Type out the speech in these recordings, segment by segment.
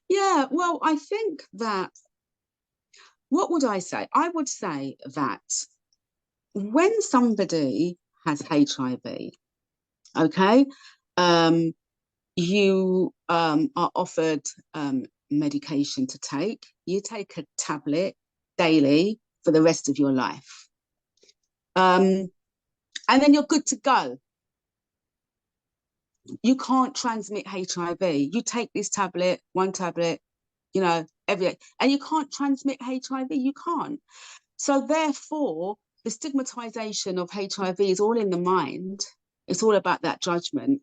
Yeah, well, I think that, what would I say? I would say that when somebody has HIV, okay, um, you are offered medication to take. You take a tablet daily for the rest of your life. Um, and then you're good to go. You can't transmit HIV. You take this tablet, one tablet, every day, and you can't transmit HIV. You can't. So therefore, the stigmatization of HIV is all in the mind. It's all about that judgment.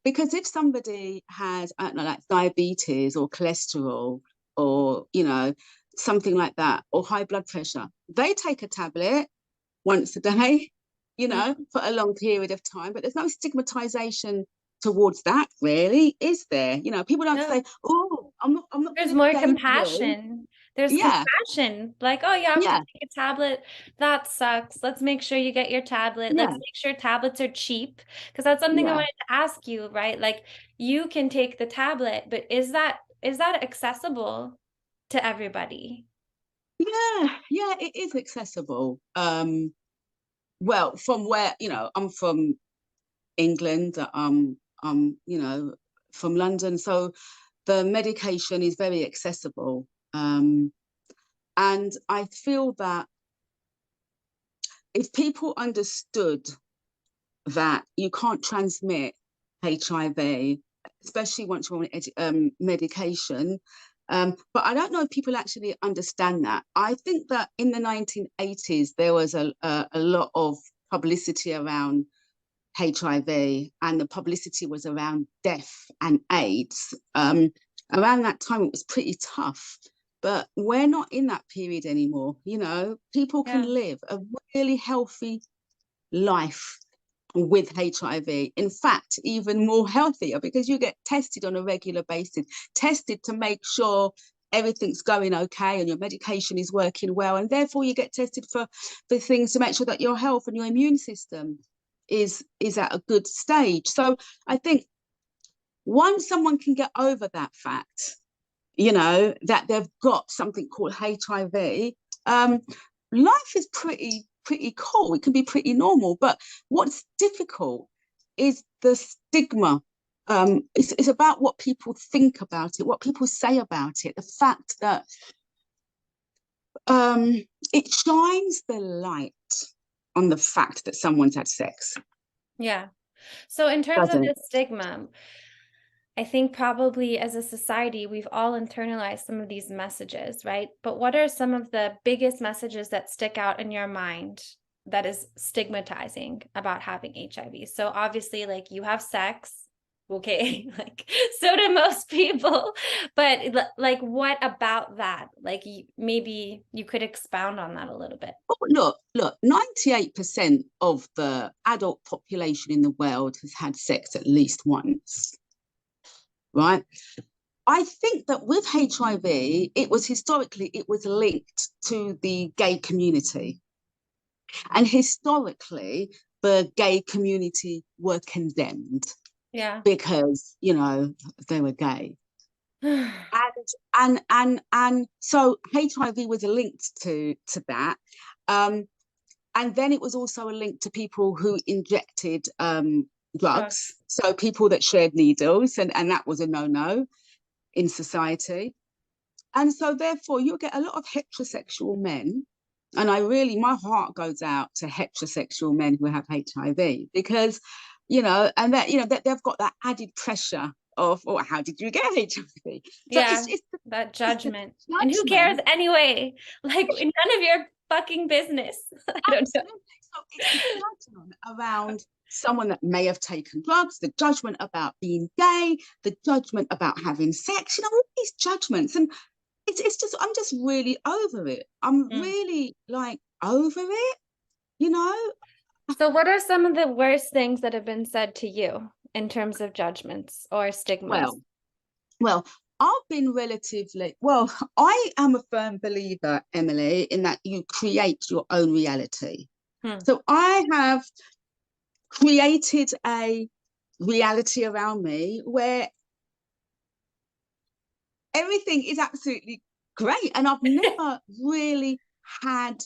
Because if somebody has, I don't know, like diabetes or cholesterol or, something like that, or high blood pressure, they take a tablet once a day, for a long period of time. But there's no stigmatization towards that, really, is there? People don't No. say, "Oh, I'm not There's going to more date you." compassion. There's Yeah, compassion. Like, oh, you have to yeah, take a tablet. That sucks. Let's make sure you get your tablet. Let's yeah, make sure tablets are cheap. Because that's something I yeah, wanted to ask you, right? Like, you can take the tablet, but is that accessible to everybody? yeah. It is accessible. Well, from where I'm from England. From London, so the medication is very accessible. And I feel that if people understood that you can't transmit HIV, especially once you're on medication. But I don't know if people actually understand that. I think that in the 1980s, there was a lot of publicity around HIV, and the publicity was around death and AIDS. Around that time, it was pretty tough. But we're not in that period anymore. People can Yeah. live a really healthy life with HIV. In fact, even more healthier because you get tested on a regular basis, tested to make sure everything's going okay and your medication is working well. And therefore you get tested for things to make sure that your health and your immune system is at a good stage. So I think once someone can get over that fact, that they've got something called HIV, life is pretty cool. It can be pretty normal. But what's difficult is the stigma. It's about what people think about it, what people say about it, the fact that um, it shines the light on the fact that someone's had sex, Yeah. So in terms of doesn't the it? stigma, I think probably as a society, we've all internalized some of these messages, right? But what are some of the biggest messages that stick out in your mind that is stigmatizing about having HIV? So obviously, like you have sex, okay, like so do most people, but like what about that? Like maybe you could expound on that a little bit. Oh, look, 98% of the adult population in the world has had sex at least once, right? I think that with HIV, it was linked to the gay community. And historically, the gay community were condemned Yeah. because, they were gay. And so HIV was linked to that. Um, and then it was also a link to people who injected Drugs. drugs. So people that shared needles, and that was a no-no in society. And so therefore you get a lot of heterosexual men. And my heart goes out to heterosexual men who have HIV because, and that they've got that added pressure of, oh, how did you get HIV? So Yeah, it's that it's the judgment. And who cares judgment. anyway? Like none of your fucking business. I don't know. Absolutely. So it's the judgment around someone that may have taken drugs, the judgment about being gay, the judgment about having sex, all these judgments. And it's just, I'm just really over it. I'm Mm. really like over it, you know? So what are some of the worst things that have been said to you in terms of judgments or stigmas? Well, well, I've been well, I am a firm believer, Emily, in that you create your own reality. Hmm. So I have created a reality around me where everything is absolutely great. And I've never really had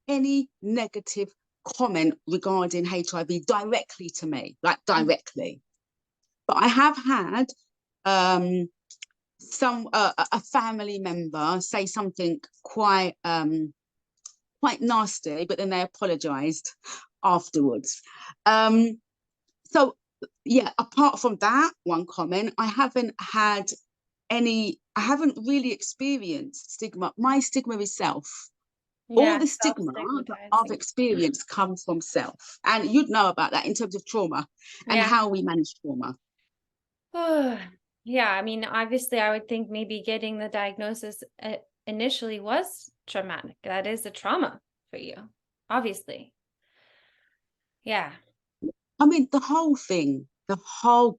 any negative comment regarding HIV directly to me, like directly. But I have had some a family member say something quite nasty, but then they apologized afterwards. So yeah, apart from that one comment, I haven't really experienced stigma. My stigma is self. All Yeah, the stigma that I've self-stigmatizing. experienced comes from self. And you'd know about that in terms of trauma and Yeah. how we manage trauma. Yeah, I mean, obviously, I would think maybe getting the diagnosis initially was traumatic. That is a trauma for you, obviously. Yeah. I mean, the whole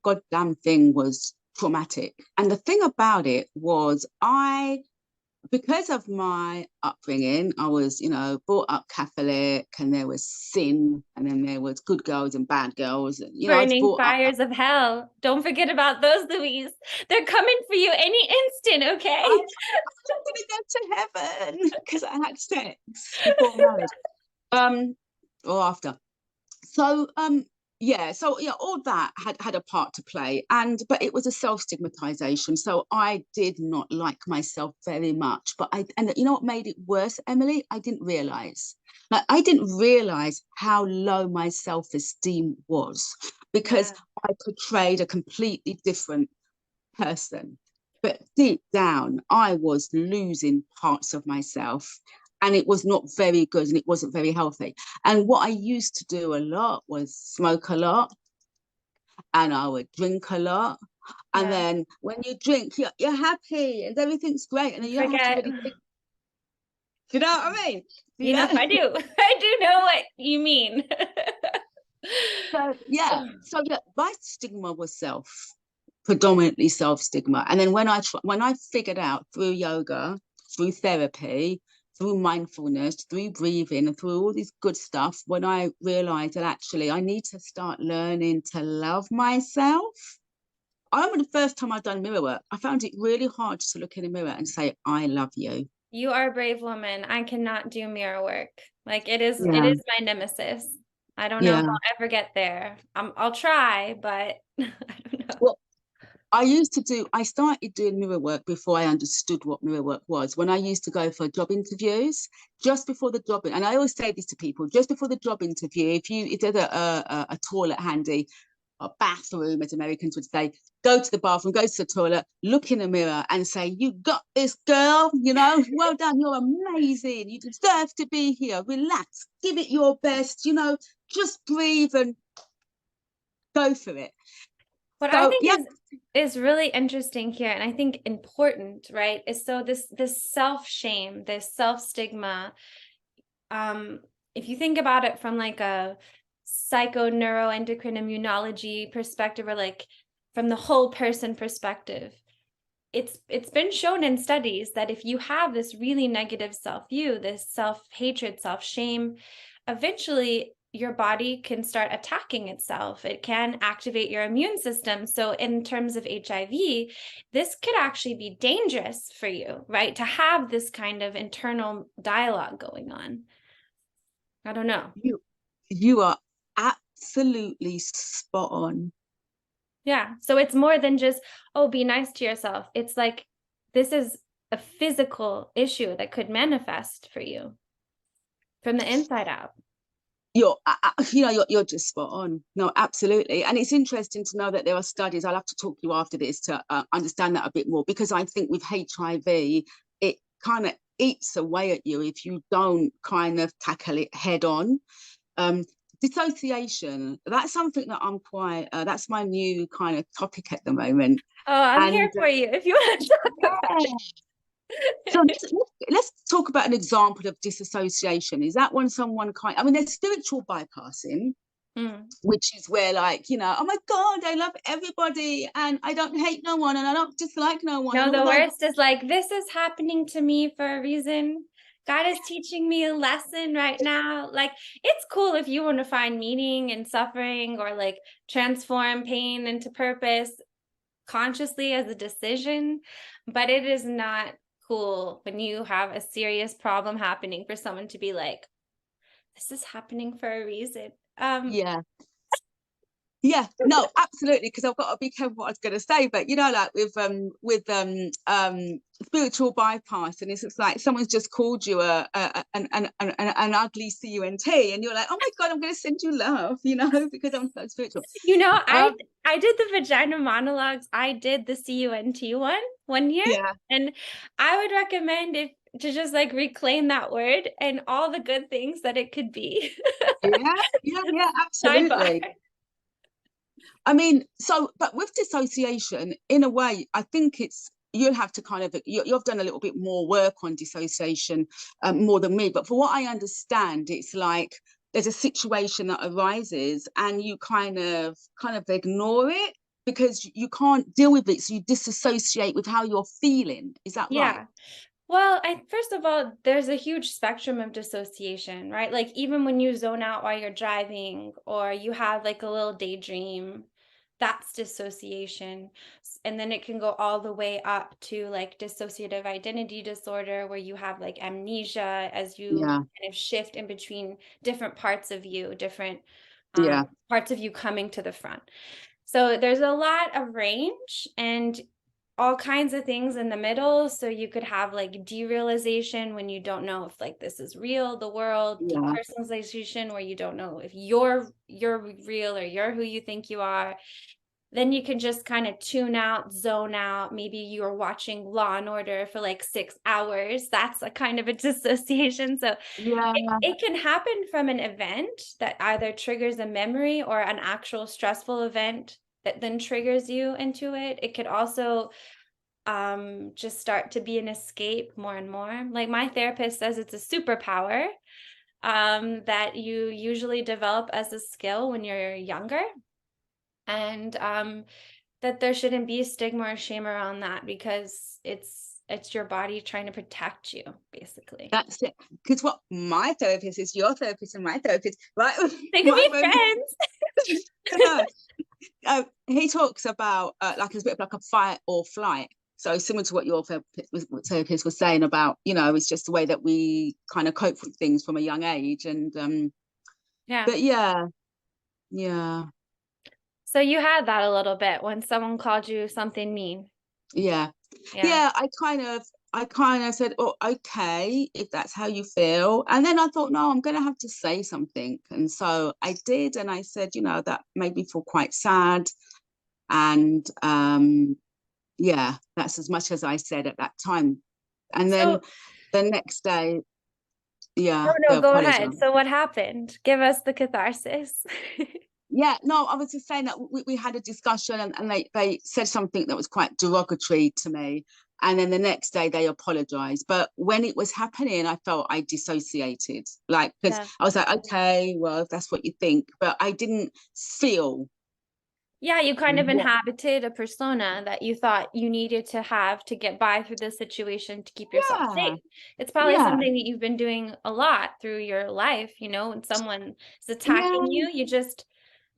goddamn thing was traumatic. And the thing about it was because of my upbringing, I was, brought up Catholic, and there was sin, and then there was good girls and bad girls. And, I was Burning brought up that fires of hell. Don't forget about those, Louise. They're coming for you any instant, okay? I'm going to go to heaven because I had sex before marriage, or after. So yeah, all that had a part to play, but it was a self-stigmatization, so I did not like myself very much. And you know what made it worse, Emily? I didn't realize how low my self-esteem was, because Yeah. I portrayed a completely different person. But deep down, I was losing parts of myself, and it was not very good, and it wasn't very healthy. And what I used to do a lot was smoke a lot, and I would drink a lot. And Yeah. then when you drink, you're happy and everything's great. And You then you don't have to forget. really think. Do you know what I mean? You know, I do. I do know what you mean. So my stigma was predominantly self stigma. And then when I figured out through yoga, through therapy, through mindfulness, through breathing, and through all this good stuff, when I realized that actually I need to start learning to love myself. I remember the first time I'd done mirror work, I found it really hard to look in the mirror and say, I love you. You are a brave woman. I cannot do mirror work. Like it Yeah. is my nemesis. I don't know if Yeah. I'll ever get there. I'll try, but I don't know. Well, I started doing mirror work before I understood what mirror work was. When I used to go for job interviews, just before the job, and I always say this to people, just before the job interview, if there's a toilet handy, a bathroom, as Americans would say, go to the bathroom, go to the toilet, look in the mirror and say, you got this, girl, well done, you're amazing, you deserve to be here, relax, give it your best, just breathe and go for it. What I So, think yeah. is really interesting here, and I think important, right, is so this self-shame, this self-stigma, um, if you think about it from like a psychoneuroendocrine immunology perspective, or like from the whole person perspective, it's been shown in studies that if you have this really negative self-view, this self-hatred, self-shame, eventually your body can start attacking itself. It can activate your immune system. So in terms of HIV, this could actually be dangerous for you, right? To have this kind of internal dialogue going on. I don't know. You are absolutely spot on. Yeah. So it's more than just, oh, be nice to yourself. It's like this is a physical issue that could manifest for you from the inside out. You're just spot on. No, absolutely. And it's interesting to know that there are studies. I'll have to talk to you after this to understand that a bit more, because I think with HIV, it kind of eats away at you if you don't kind of tackle it head on. Dissociation, that's something that I'm that's my new kind of topic at the moment. Oh, I'm here And for you if you want to talk about yeah. So let's talk about an example of disassociation. Is that when I mean, there's spiritual bypassing, it. which is where, like, oh my God, I love everybody and I don't hate no one and I don't dislike no one. No, And the although, worst is like, this is happening to me for a reason. God is teaching me a lesson right now. Like, it's cool if you want to find meaning in suffering or like transform pain into purpose. consciously as a decision, but it is not cool when you have a serious problem happening for someone to be like, this is happening for a reason. Yeah. Yeah, no, absolutely, because I've got to be careful what I was going to say, but you know, like with spiritual bypass, and it's just like someone's just called you an ugly CUNT, and you're like, oh my God, I'm going to send you love, you know, because I'm so spiritual. You know, Um, I did the vagina monologues. I did the CUNT one year, yeah, and I would recommend if to just like reclaim that word and all the good things that it could be. yeah, Sidebar. absolutely. I mean, so, but with dissociation, in a way, I think you'll have to kind of, you've done a little bit more work on dissociation, more than me. But for what I understand, it's like there's a situation that arises and you kind of ignore it because you can't deal with it. So you disassociate with how you're feeling. Is that right? Yeah. Well, first of all, there's a huge spectrum of dissociation, right? Like even when you zone out while you're driving or you have like a little daydream, that's dissociation. And then it can go all the way up to like dissociative identity disorder, where you have like amnesia as you Yeah, kind of shift in between different parts of you, different yeah, parts of you coming to the front. So there's a lot of range and all kinds of things in the middle. So you could have like derealization when you don't know if like this is real, the world, yeah, depersonalization where you don't know if you're real or you're who you think you are. Then you can just kind of tune out, zone out. Maybe you're watching Law and Order for like 6 hours. That's a kind of a dissociation. So yeah, it can happen from an event that either triggers a memory or an actual stressful event that then triggers you into it. It could also just start to be an escape more and more. Like my therapist says it's a superpower that you usually develop as a skill when you're younger. And that there shouldn't be stigma or shame around that because it's your body trying to protect you, basically. that's it. Because what my therapist is, your therapist and my therapist, right? They could My be therapist, friends. yeah. He talks about like it's a bit of like a fight or flight. So similar to what your therapist was saying about, it's just the way that we kind of cope with things from a young age. And Yeah. but yeah, yeah, So you had that a little bit when someone called you something mean. yeah, Yeah. yeah. I kind of said, oh, okay, if that's how you feel. And then I thought, no, I'm going to have to say something. And so I did. And I said, that made me feel quite sad. And yeah, that's as much as I said at that time. And then So the next day, no, yeah, they no, go ahead. apologized. So what happened? Give us the catharsis. Yeah, no, I was just saying that we had a discussion and they said something that was quite derogatory to me. And then the next day they apologized. But when it was happening, I felt I dissociated. Like, because Yeah. I was like, okay, well, if that's what you think. But I didn't feel Yeah, you kind of what, inhabited a persona that you thought you needed to have to get by through the situation to keep yourself yeah, safe. It's probably yeah, something that you've been doing a lot through your life, when someone is attacking yeah,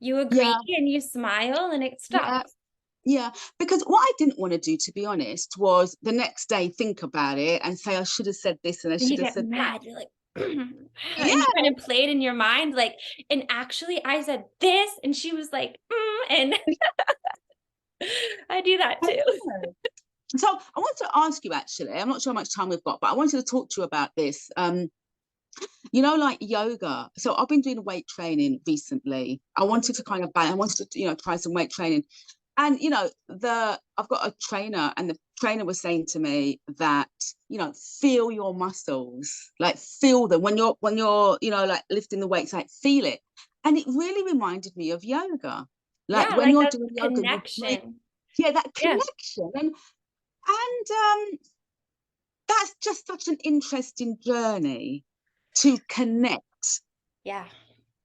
you agree yeah, and you smile and it yeah. stops. Yeah, because what I didn't want to do, to be honest, was the next day think about it and say I should have said this and I And you should have get said that. mad. You're like, and you Yeah, kind of played in your mind, like, and actually I said this, and she was like, and I do that too. so I want to ask you actually, I'm not sure how much time we've got, but I wanted to talk to you about this. Like yoga. So I've been doing weight training recently. I wanted to kind of I wanted to, try some weight training. And I've got a trainer, and the trainer was saying to me that, feel your muscles, like feel them when you're, like lifting the weights, like feel it. And it really reminded me of yoga. Like Yeah, when like you're that doing yoga, connection. yeah, that Yeah. connection. And that's just such an interesting journey to connect. Yeah.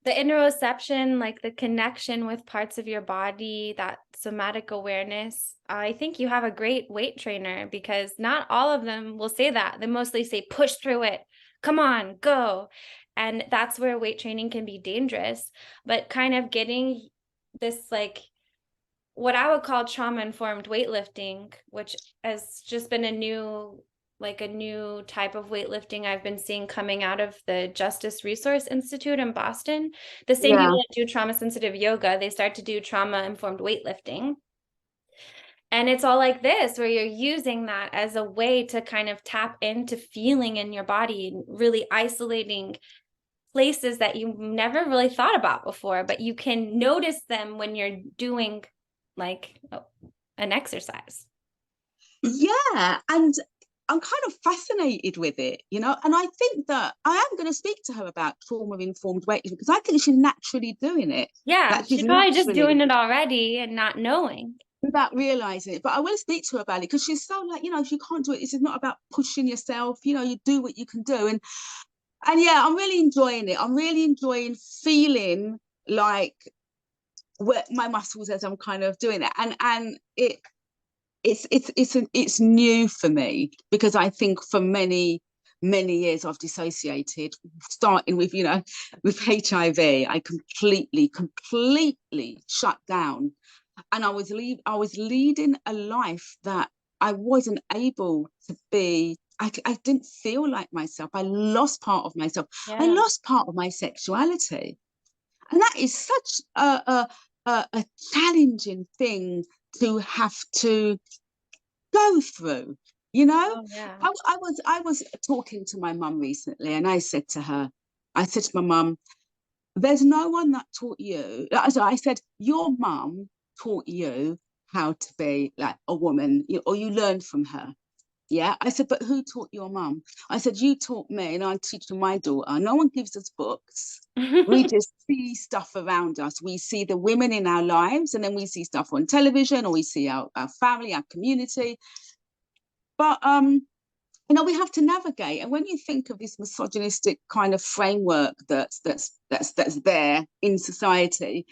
The interoception, like the connection with parts of your body, that somatic awareness. I think you have a great weight trainer because not all of them will say that. They mostly say, push through it. Come on, go. And that's where weight training can be dangerous. But kind of getting this like what I would call trauma-informed weightlifting, which has just been a new type of weightlifting I've been seeing coming out of the Justice Resource Institute in Boston. The same Yeah. people that do trauma-sensitive yoga, they start to do trauma-informed weightlifting. And it's all like this, where you're using that as a way to kind of tap into feeling in your body, and really isolating places that you never really thought about before, but you can notice them when you're doing like an exercise. Yeah, and I'm kind of fascinated with it, you know, and I think that I am going to speak to her about trauma-informed weightlifting because I think she's naturally doing it. Yeah, That she's she's probably just naturally doing it already and not knowing. without realizing it. But I will speak to her about it because she's so like, you know, if you can't do it, it's not about pushing yourself. You know, you do what you can do, and yeah, I'm really enjoying it. I'm really enjoying feeling like my muscles as I'm kind of doing it, and it's new for me because I think for many years I've dissociated, starting with, you know, with HIV. I completely shut down, and I was leading a life that I wasn't able to be. I didn't feel like myself. I lost part of myself. I Yeah. lost part of my sexuality, and that is such a challenging thing to have to go through, you know. Oh, yeah. I was talking to my mum recently, and I said to my mum, there's no one that taught you. So I said, your mum taught you how to be like a woman, or you learned from her. Yeah. I said, but who taught your mum? I said, you taught me, and I'm teaching my daughter. No one gives us books. We just see stuff around us. We see the women in our lives, and then we see stuff on television, or we see our family, our community. But you know, we have to navigate. And when you think of this misogynistic kind of framework that's there in society,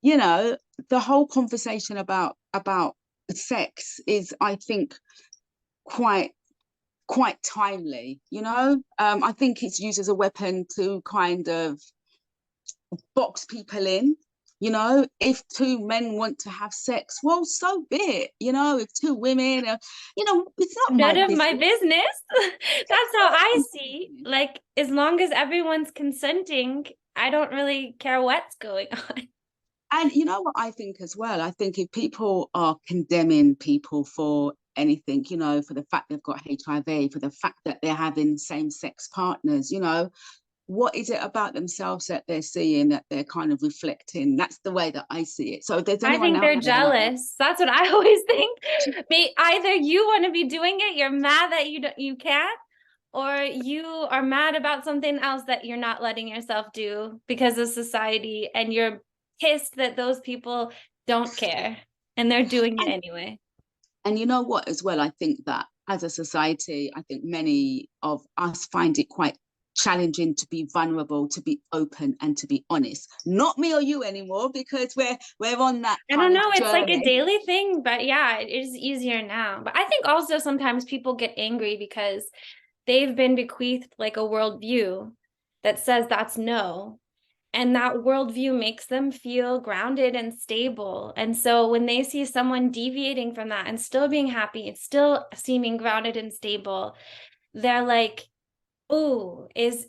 you know, the whole conversation about sex is, I think, quite timely. You know, I think it's used as a weapon to kind of box people in. You know, if two men want to have sex, well, so be it. You know, if two women are, you know, it's not my None of my business. business. That's how I see. Like, as long as everyone's consenting, I don't really care what's going on. And you know what I think as well? I think if people are condemning people for anything, you know, for the fact they've got HIV, for the fact that they're having same-sex partners, you know, what is it about themselves that they're seeing that they're kind of reflecting? That's the way that I see it. So if there's I anyone think out they're there like that, jealous. That's what I always think. Either you want to be doing it, you're mad that you can't, or you are mad about something else that you're not letting yourself do because of society, and you're pissed that those people don't care and they're doing it and, anyway. and you know what as well, I think that as a society, I think many of us find it quite challenging to be vulnerable, to be open, and to be honest. Not me or you anymore, because we're on that I don't kind of know, it's like a journey. daily thing, but yeah, it is easier now. But I think also sometimes people get angry because they've been bequeathed like a worldview that says that's no. And that worldview makes them feel grounded and stable. And so when they see someone deviating from that and still being happy and still seeming grounded and stable, they're like, oh, is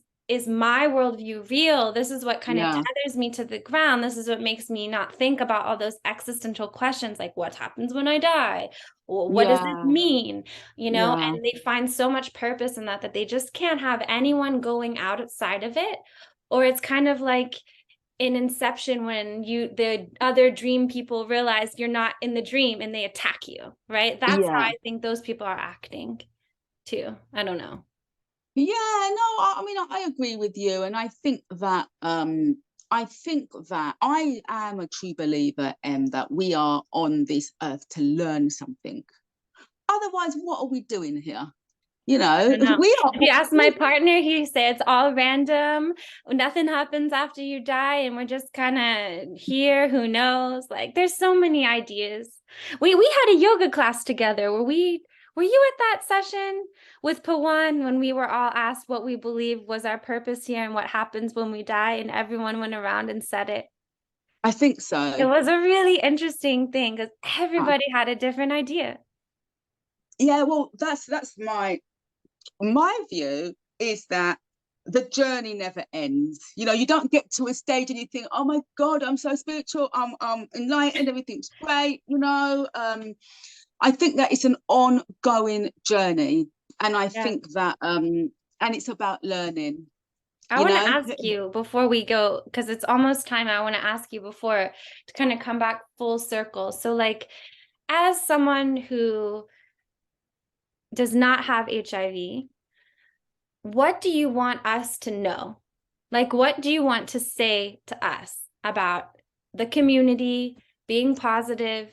my worldview real? This is what kind of Yeah, tethers me to the ground. This is what makes me not think about all those existential questions like what happens when I die? Or what does this yeah, mean? You know, yeah. and they find so much purpose in that they just can't have anyone going outside of it. Or it's kind of like in Inception when the other dream people realize you're not in the dream and they attack you, right? That's how Yeah. I think those people are acting too. I don't know. Yeah, no, I mean, I agree with you, and I think that I am a true believer in that we are on this earth to learn something. Otherwise, what are we doing here? You I know, don't know. we are. If you ask my partner, he said it's all random. Nothing happens after you die, and we're just kind of here. Who knows? Like, there's so many ideas. We had a yoga class together. Were you at that session with Pawan when we were all asked what we believe was our purpose here and what happens when we die, and everyone went around and said it? I think It so. was a really interesting thing because Uh, everybody had a different idea. Yeah, well, that's my view is that the journey never ends. You know, you don't get to a stage and you think, oh my God, I'm so spiritual, I'm enlightened, everything's great. I think that it's an ongoing journey, and I Yeah. think that and it's about learning. I You want to know, ask you before we go, because it's almost time. I want to ask you before to kind of come back full circle. So, like, as someone who does not have HIV, what do you want us to know? Like, what do you want to say to us about the community being positive?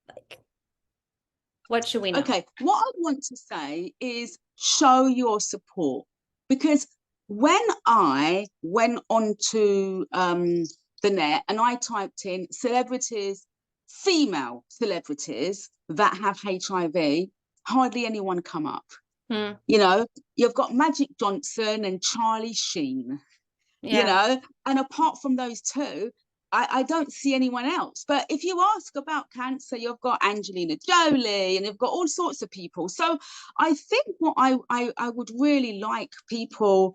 Like, what should we know? okay. What I want to say is show your support, because when I went onto the net and I typed in celebrities, female celebrities that have HIV, hardly anyone come up. Hmm. You know, you've got Magic Johnson and Charlie Sheen, Yeah. and apart from those two, I don't see anyone else. But if you ask about cancer, you've got Angelina Jolie and you've got all sorts of people. So I think what I would really like people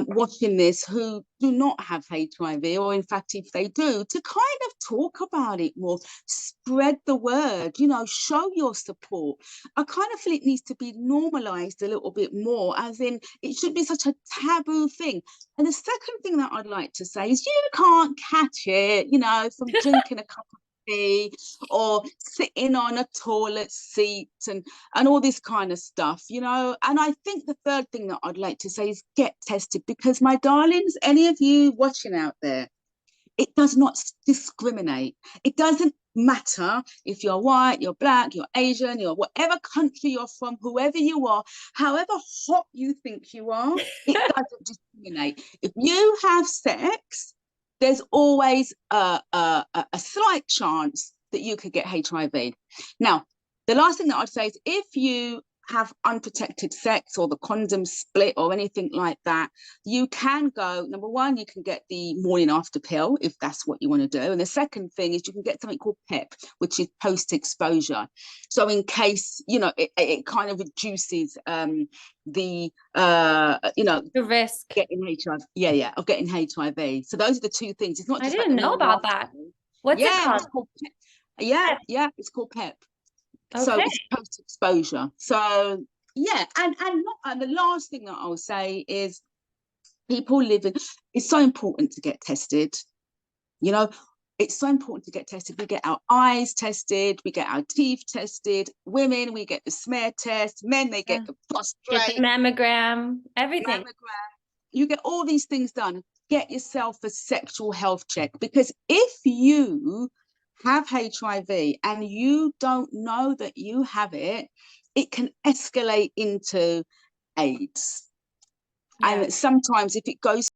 watching this who do not have HIV, or in fact, if they do, to kind of talk about it more, spread the word, show your support. I kind of feel it needs to be normalized a little bit more, as in it should be such a taboo thing. And the second thing that I'd like to say is you can't catch it, from drinking a cup of tea or sitting on a toilet seat and all this kind of stuff. And I think the third thing that I'd like to say is get tested, because my darlings, any of you watching out there, it does not discriminate. It doesn't matter if you're white, you're black, you're Asian, you're whatever country you're from, whoever you are, however hot you think you are, it doesn't discriminate. If you have sex, there's always a slight chance that you could get HIV. Now, the last thing that I'd say is if you have unprotected sex or the condom split or anything like that, you can go, number one, you can get the morning after pill if that's what you want to do. And the second thing is you can get something called PEP, which is post-exposure. So in case, it kind of reduces the risk. getting HIV. Yeah, of getting HIV. So those are the two things. It's not I just like didn't the know morning about after that. pill. What's it Yeah, called? it's called PEP. Yeah, PEP. yeah, it's called PEP. So Okay. it's post-exposure. So yeah, and the last thing that I'll say is people living, it's so important to get tested. You know, it's so important to get tested. We get our eyes tested, we get our teeth tested. Women, we get the smear test. Men, they get Yeah. the Get the prostate, mammogram, everything. mammogram. You get all these things done. Get yourself a sexual health check, because if you have HIV and you don't know that you have it, it can escalate into AIDS. Yeah. And sometimes if it goes